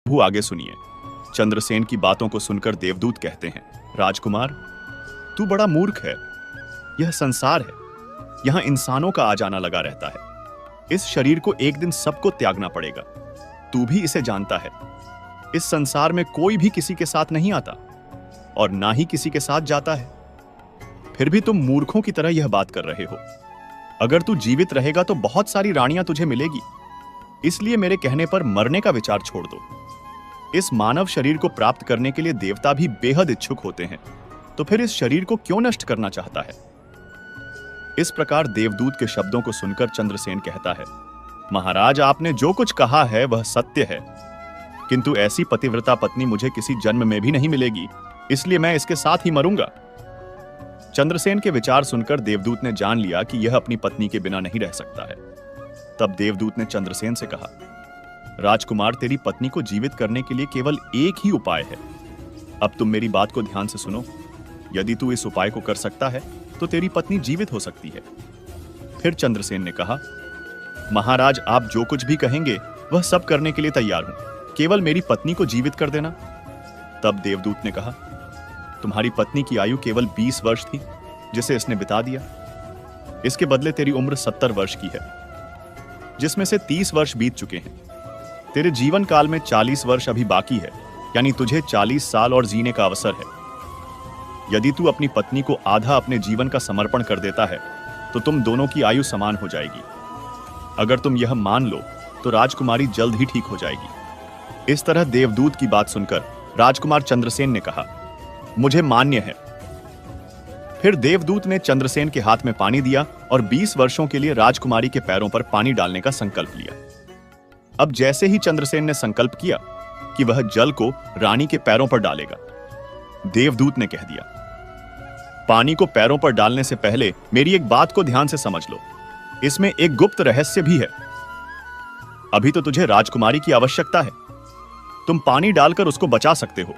प्रभु आगे सुनिए। चंद्रसेन की बातों को सुनकर देवदूत कहते हैं, राजकुमार, तू बड़ा मूर्ख है। यह संसार है, यहाँ इंसानों का आ जाना लगा रहता है। इस शरीर को एक दिन सबको त्यागना पड़ेगा। तू भी इसे जानता है। इस संसार में कोई भी किसी के साथ नहीं आता और ना ही किसी के साथ जाता है। फिर भी तुम मूर्खों की तरह यह बात कर रहे हो। अगर तू जीवित रहेगा तो बहुत सारी रानियां तुझे मिलेगी, इसलिए मेरे कहने पर मरने का विचार छोड़ दो। इस मानव शरीर को प्राप्त करने के लिए देवता भी बेहद इच्छुक होते हैं, तो फिर इस शरीर को क्यों नष्ट करना चाहता है? इस प्रकार देवदूत के शब्दों को सुनकर चंद्रसेन कहता है, महाराज, आपने जो कुछ कहा है वह सत्य है, किंतु ऐसी पतिव्रता पत्नी मुझे किसी जन्म में भी नहीं मिलेगी, इसलिए मैं इसके साथ ही मरूंगा। चंद्रसेन के विचार सुनकर देवदूत ने जान लिया कि यह अपनी पत्नी के बिना नहीं रह सकता है। तब देवदूत ने चंद्रसेन से कहा, राजकुमार, तेरी पत्नी को जीवित करने के लिए केवल एक ही उपाय है। अब तुम मेरी बात को ध्यान से सुनो। यदि तू इस उपाय को कर सकता है तो तेरी पत्नी जीवित हो सकती है। फिर चंद्रसेन ने कहा, महाराज, आप जो कुछ भी कहेंगे वह सब करने के लिए तैयार हूं, केवल मेरी पत्नी को जीवित कर देना। तब देवदूत ने कहा, तुम्हारी पत्नी की आयु केवल 20 वर्ष थी, जिसे इसने बिता दिया। इसके बदले तेरी उम्र 70 वर्ष की है, जिसमें से 30 वर्ष बीत चुके हैं। तेरे जीवन काल में 40 वर्ष अभी बाकी है, यानी तुझे 40 साल और जीने का अवसर है। यदि तू अपनी पत्नी को आधा अपने जीवन का समर्पण कर देता है तो तुम दोनों की आयु समान हो जाएगी। अगर तुम यह मान लो तो राजकुमारी जल्द ही ठीक हो जाएगी। इस तरह देवदूत की बात सुनकर राजकुमार चंद्रसेन ने कहा, मुझे मान्य है। फिर देवदूत ने चंद्रसेन के हाथ में पानी दिया और 20 वर्षों के लिए राजकुमारी के पैरों पर पानी डालने का संकल्प लिया। अब जैसे ही चंद्रसेन ने संकल्प किया कि वह जल को रानी के पैरों पर डालेगा, देवदूत ने कह दिया, पानी को पैरों पर डालने से पहले मेरी एक बात को ध्यान से समझ लो। इसमें एक गुप्त रहस्य भी है। अभी तो तुझे राजकुमारी की आवश्यकता है। तुम पानी डालकर उसको बचा सकते हो,